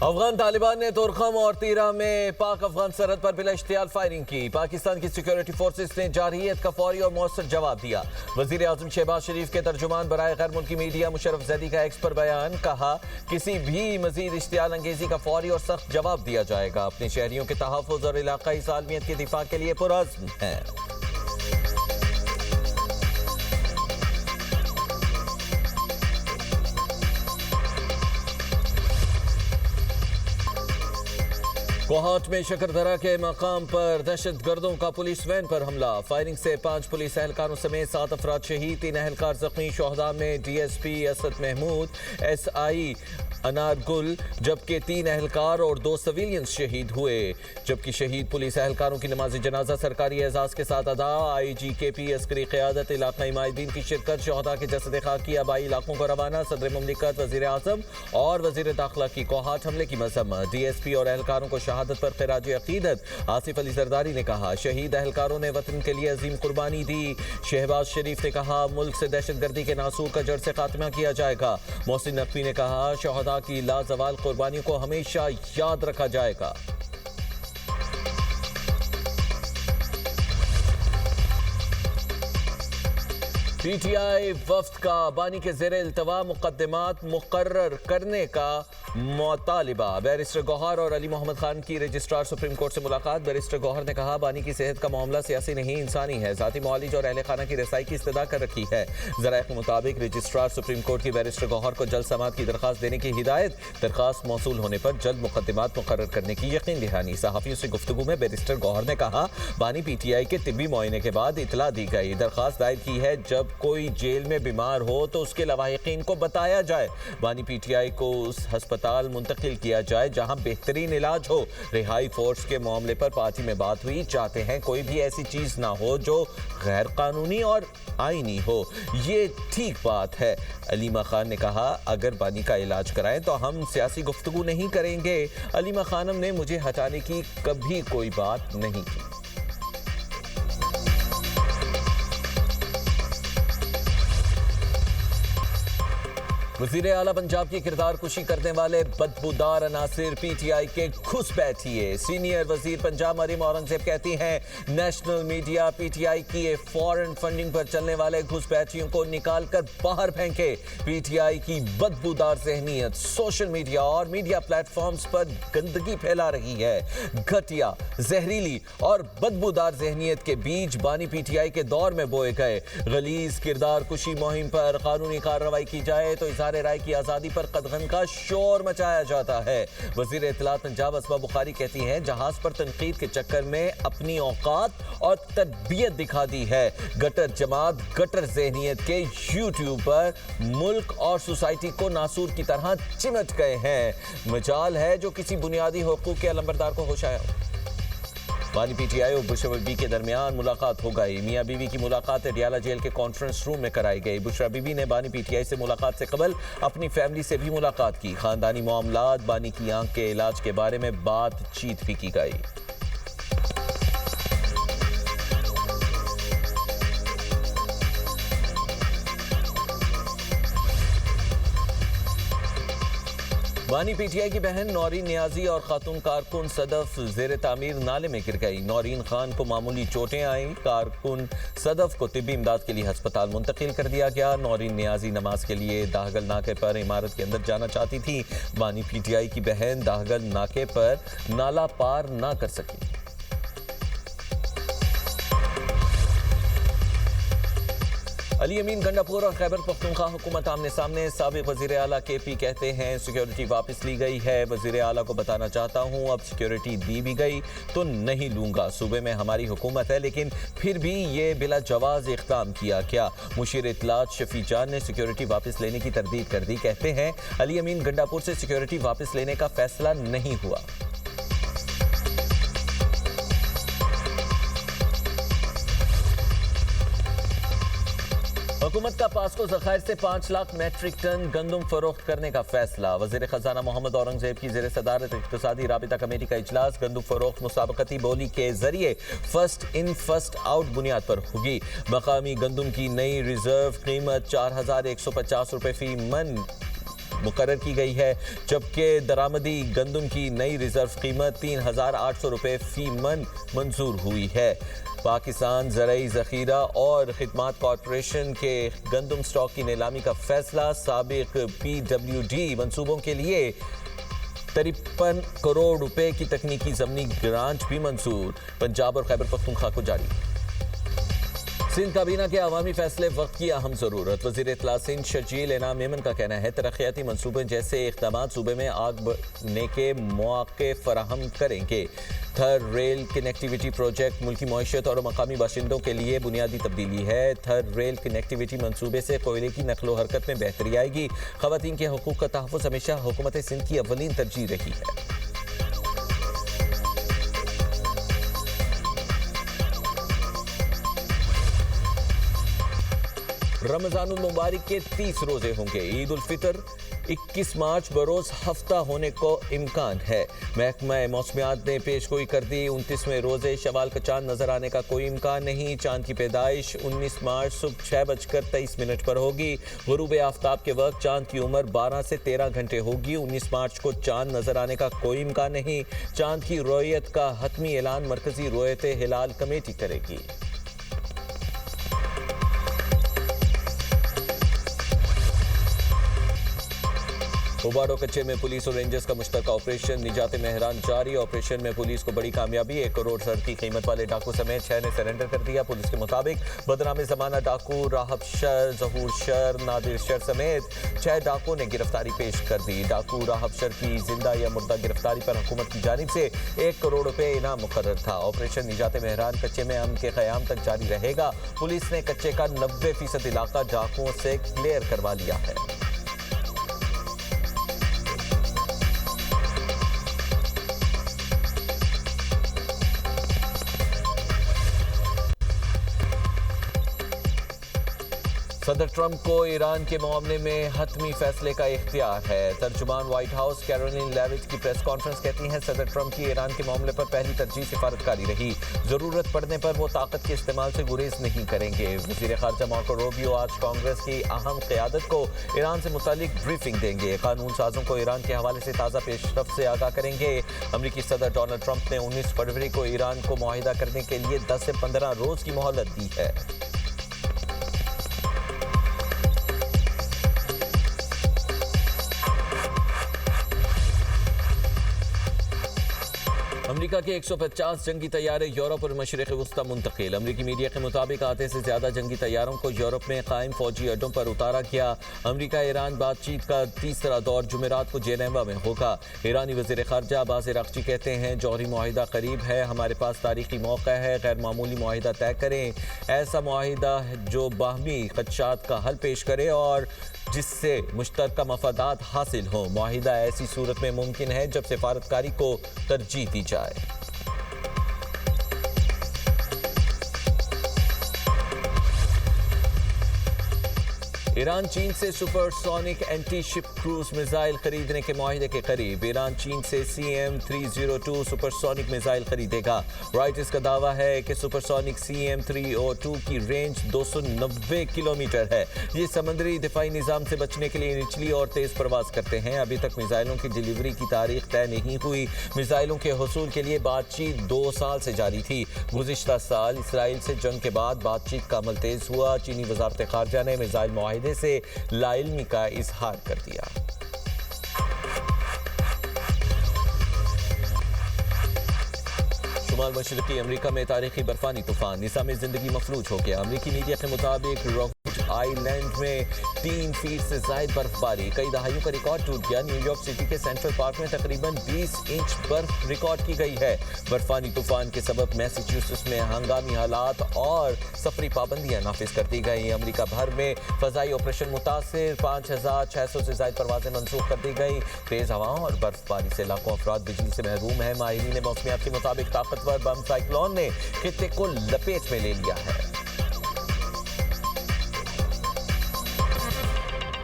अफगान तालिबान ने तुरखम और तीरा में पाक अफगान सरहद पर बिला इश्तियाल फायरिंग की। पाकिस्तान की सिक्योरिटी फोर्सेस ने जारहियत का फौरी और मौसर जवाब दिया। वजीर आजम शहबाज शरीफ के तर्जुमान बराए गैर मुल्की मीडिया मुशर्रफ जैदी का एक्स पर बयान, कहा किसी भी मजीद इश्तियाल अंगेजी का फौरी और सख्त जवाब दिया जाएगा। अपने शहरियों के तहफ़्फ़ुज़ और इलाकाई सालमियत के दिफा के लिए पुरअज़्म है। कोहाट में शकरधरा के मकाम पर दहशतगर्दों का पुलिस वैन पर हमला। फायरिंग से 5 पुलिस एहलकारों समेत 7 अफराद शहीद, 3 एहलकार जख्मी। शोहदा में डीएसपी असद महमूद, एसआई अनार गुल, जबकि 3 एहलकार और 2 सिविलियंस शहीद हुए। जबकि शहीद पुलिस एहलकारों की नमाज जनाजा सरकारी एजाज के साथ अदा। आईजी केपी अस्करी क़यादत, इलाकाई माहिदीन की शिरकत। शोहदा के जसद खाकी आबाई इलाकों को रवाना। सदर मुमलिकत, वजीर आजम और वजीर दाखिला की कोहाट हमले की मजम्मत। डीएसपी और एहलकारों को शहादत पर खिराज अकीदत। आसिफ अली जरदारी ने कहा शहीद एहलकारों ने वतन के लिए अजीम कुर्बानी दी। शहबाज शरीफ ने कहा मुल्क से दहशतगर्दी के नासूर का जड़ से खात्मा किया जाएगा। मोहसिन नकवी ने कहा शोहदा की लाजवाल कुर्बानियों को हमेशा याद रखा जाएगा। पीटीआई वफ्द का बानी के ज़ेरे इल्तवा मुकद्दमात मुकर्रर करने का मुतालिबा। बैरिस्टर गौहर और अली मोहम्मद खान की रजिस्ट्रार सुप्रीम कोर्ट से मुलाकात। बैरिस्टर गौहर ने कहा बानी की सेहत का मामला सियासी नहीं इंसानी है। ज़ाती मुआलिज और अहले खाना की रसाई की इस्तदा कर रखी है। ज़राए के मुताबिक रजिस्ट्रार सुप्रीम कोर्ट की बैरिस्टर गौहर को जल्द समाअत की दरख्वास्त देने की हिदायत। दरख्वास्त मौसूल होने पर जल्द मुकद्दमात मुकर्रर करने की यकीन दहानी। सहाफ़ियों से गुफ्तगू में बैरिस्टर गौहर ने कहा बानी पीटीआई के तिब्बी मुआयने के बाद इतला दी गई। दरख्वास्त दायर की है जब कोई जेल में बीमार हो तो उसके लवाहिकीन को बताया जाए। बानी पीटीआई को उस अस्पताल मुंतकिल किया जाए जहां बेहतरीन इलाज हो। रिहाई फोर्स के मामले पर पार्टी में बात हुई। चाहते हैं कोई भी ऐसी चीज ना हो जो गैर कानूनी और आईनी हो। ये ठीक बात है। अलीमा खान ने कहा अगर बानी का इलाज कराएं तो हम सियासी गुफ्तगू नहीं करेंगे। अलीमा खानम ने मुझे हटाने की कभी कोई बात नहीं की। वज़ीर आला पंजाब की किरदार कुशी करने वाले बदबूदार अनासिर पीटीआई के घुस बैठिए। सीनियर वजीर पंजाब मरीम औरंगजेब कहती हैं नेशनल मीडिया पीटीआई की फॉरेन फंडिंग पर चलने वाले घुसपैठियों को निकाल कर बाहर फेंके। पीटीआई की बदबूदार ज़हनियत सोशल मीडिया और मीडिया प्लेटफॉर्म्स पर गंदगी फैला रही है। घटिया, जहरीली और बदबूदार जहनियत के बीज बानी पीटीआई के दौर में बोए गए। गलीज किरदार कुशी मुहिम पर कानूनी कार्रवाई की जाए तो राय की आजादी पर कदगन का शोर मचाया जाता है। वजीर इत्तलात पंजाब असमा बुखारी कहती हैं जहाज पर तनकीद के चक्कर में अपनी औकात और तरबियत दिखा दी है। गटर जमात गटर जहनियत के यूट्यूबर मुल्क और सोसाइटी को नासूर की तरह चिमट गए हैं। मजाल है जो किसी बुनियादी हुकूक के अलंबरदार को होश आया हो। बानी पीटीआई और बुशरा बीबी के दरमियान मुलाकात हो गई। मियां बीवी की मुलाकात अडियाला जेल के कॉन्फ्रेंस रूम में कराई गई। बुशरा बीबी ने बानी पीटीआई से मुलाकात से कबल अपनी फैमिली से भी मुलाकात की। खानदानी मामलात, बानी की आंख के इलाज के बारे में बातचीत भी की गई। बानी पीटीआई की बहन नौरीन नियाजी और खातून कारकुन सदफ जेर तामीर नाले में गिर गई। नौरीन खान को मामूली चोटें आईं। कारकुन सदफ को तिब्बी इमदाद के लिए अस्पताल मुंतकिल कर दिया गया। नौरीन नियाजी नमाज के लिए दाहगल नाके पर इमारत के अंदर जाना चाहती थी। बानी पीटीआई की बहन दाहगल नाके पर नाला पार ना कर सकी। अली अमीन गंडापुर और खैबर पख्तूनख्वा हुकूमत आमने सामने। साबिक वजीर आला केपी कहते हैं सिक्योरिटी वापस ली गई है। वजीर आला को बताना चाहता हूँ अब सिक्योरिटी दी भी गई तो नहीं लूंगा। सूबे में हमारी हुकूमत है लेकिन फिर भी ये बिला जवाज इक़दाम किया क्या। मुशीर इत्तलात शफी जान ने सिक्योरिटी वापस लेने की तरदीद कर दी। कहते हैं अली अमीन गंडापुर से सिक्योरिटी वापस लेने का फैसला नहीं हुआ। हुकूमत का पास्को ज़खायर से 5 लाख मैट्रिक टन गंदम फरोख्त करने का फैसला। वज़ीर ख़जाना मोहम्मद औरंगजेब की ज़ेर सदारत इक़्तिसादी राबिता कमेटी का इजलास गंदम फरोख्त मुसाबकती बोली के जरिए फर्स्ट इन फर्स्ट आउट बुनियाद पर होगी। मकामी गंदम की नई रिजर्व कीमत 4150 रुपये फी मन मुकर्रर की गई है, जबकि दरामदी गंदम की नई रिजर्व कीमत 3,800 रुपये फी मन मंजूर हुई है। पाकिस्तान ज़राई ज़ख़ीरा और खिदमात कॉरपोरेशन के गंदम स्टॉक की नीलामी का फैसला। साबिक PWD मंसूबों के लिए 53 करोड़ रुपए की तकनीकी ज़मीनी ग्रांट भी मंजूर। पंजाब और खैबर पख्तूनख्वा को जारी। सिंध काबीना के अवामी फैसले वक्त की अहम जरूरत। वज़ीर इत्तला सिंध शर्जील इनाम मेमन का कहना है तरक्याती मनसूबे जैसे इक़दाम सूबे में आग बढ़ने के मौके फराहम करेंगे। थर रेल कनेक्टिविटी प्रोजेक्ट मुल्की मईशत और मकामी बाशिंदों के लिए बुनियादी तब्दीली है। थर रेल कनेक्टिविटी मनसूबे से कोयले की नकलो हरकत में बेहतरी आएगी। ख़वातीन के हकूक़ का तहफ़्फ़ुज़ हमेशा हुकूमत सिंध की अव्वलीन तरजीह रही है। रमज़ानुल मुबारक के 30 रोजे होंगे। ईद उल फितर 21 मार्च बरोज़ हफ्ता होने को इम्कान है। महकमा मौसमियात ने पेशगोई कर दी 29वें रोजे शवाल का चांद नजर आने का कोई इम्कान नहीं। चांद की पैदाइश 19 मार्च सुबह 6:23 पर होगी। गुरूब आफ्ताब के वक्त चांद की उम्र 12 से 13 घंटे होगी। 19 मार्च को चांद नजर आने का कोई इम्कान नहीं। चांद की रोयत का हतमी ऐलान मरकजी रोयत हिलाल कमेटी करेगी। उबाड़ो कच्चे में पुलिस और रेंजर्स का मुश्तरका ऑपरेशन निजात मेहरान जारी। ऑपरेशन में पुलिस को बड़ी कामयाबी। 1 करोड़ सर की कीमत वाले डाकू समेत 6 ने सरेंडर कर दिया। पुलिस के मुताबिक बदनामे जमाना डाकू राहब शर, जहूर शर, नादिर शर समेत 6 डाकुओं ने गिरफ्तारी पेश कर दी। डाकू राहब शर की जिंदा या मुर्दा गिरफ्तारी पर हुकूमत की जानिब से 1 करोड़ रुपए इनाम मुकर्रर था। ऑपरेशन निजात मेहरान कच्चे में अमन के क़याम तक जारी रहेगा। पुलिस ने कच्चे का 90% इलाका डाकुओं से क्लियर करवा लिया है। सदर ट्रंप को ईरान के मामले में हतमी फैसले का इख्तियार है। तर्जुमान व्हाइट हाउस कैरोलिन लेविट की प्रेस कॉन्फ्रेंस कहती हैं सदर ट्रंप की ईरान के मामले पर पहली तरजीह सिफारतकारी रही। जरूरत पड़ने पर वो ताकत के इस्तेमाल से गुरेज नहीं करेंगे। वज़ीर ख़ारजा मार्को रूबियो आज कांग्रेस की अहम क़यादत को ईरान से मुतालिक ब्रीफिंग देंगे। कानून साजों को ईरान के हवाले से ताज़ा पेशरफ्त से आगाह करेंगे। अमरीकी सदर डोनाल्ड ट्रंप ने 19 फरवरी को ईरान को मुआहिदा करने के लिए 10 से 15 रोज़ की मोहलत दी है। अमेरिका के 150 जंगी तैयारे यूरोप और मशरिक़ वस्ता मुंतकिल। अमरीकी मीडिया के मुताबिक आधे से ज़्यादा जंगी तैयारों को यूरोप में कायम फौजी अड्डों पर उतारा गया। अमरीका ईरान बातचीत का तीसरा दौर जुमेरात को जेनेवा में होगा। ईरानी वज़ीर ख़ारजा अब्बास अराग़ची कहते हैं जौहरी मुआहिदा करीब है, हमारे पास तारीखी मौका है, गैर मामूली मुआहिदा तय करें। ऐसा मुआहिदा जो बाहमी ख़दशात का हल पेश करे और जिससे मुश्तरका मफादात हासिल हों। मुआहिदा ऐसी सूरत में मुमकिन है जब सिफारतकारी को तरजीह दी जाए। ईरान चीन से supersonic anti ship cruise missile खरीदने के मुआहिदे के करीब। ईरान चीन से CM-302 सुपरसोनिक मिसाइल खरीदेगा। रॉयटर्स का दावा है कि सुपरसोनिक CM-302 की रेंज 290 किलोमीटर है। ये समुद्री दिफाई निज़ाम से बचने के लिए निचली और तेज़ परवाज करते हैं। अभी तक मिसाइलों की डिलीवरी की तारीख तय नहीं हुई। मिसाइलों के हुसूल के लिए बातचीत 2 साल से जारी थी। गुज़िश्ता साल इसराइल से जंग के बाद बातचीत का अमल तेज़ हुआ। चीनी वज़ारत ख़ारजा ने मिसाइल मुआहिदे से लाइल्मी का इजहार कर दिया। शुमाल मशरकी अमरीका में तारीखी बर्फानी तूफान निज़ाम ज़िंदगी मफलूज हो गया। अमरीकी मीडिया के मुताबिक रॉकवुड आइलैंड में 3 फीट से ज़ायद बर्फबारी, कई दहाइयों का रिकॉर्ड टूट गया। न्यूयॉर्क सिटी के सेंट्रल पार्क में तकरीबन 20 इंच बर्फ रिकॉर्ड की गई है। बर्फानी तूफान के सबब मैसाचुसेट्स में हंगामी हालात और सफरी पाबंदियां नाफिज कर दी गई। अमरीका भर में फजाई ऑपरेशन मुतासिर, 5600 से ज़ायद परवाजें मनसूख कर दी गई। तेज़ हवाओं और बर्फबारी से लाखों अफराद बिजली से महरूम है। माहिरीन मौसमियात के मुताबिक ताकतवर बम साइक्लोन ने खित्ते को लपेट में ले लिया है।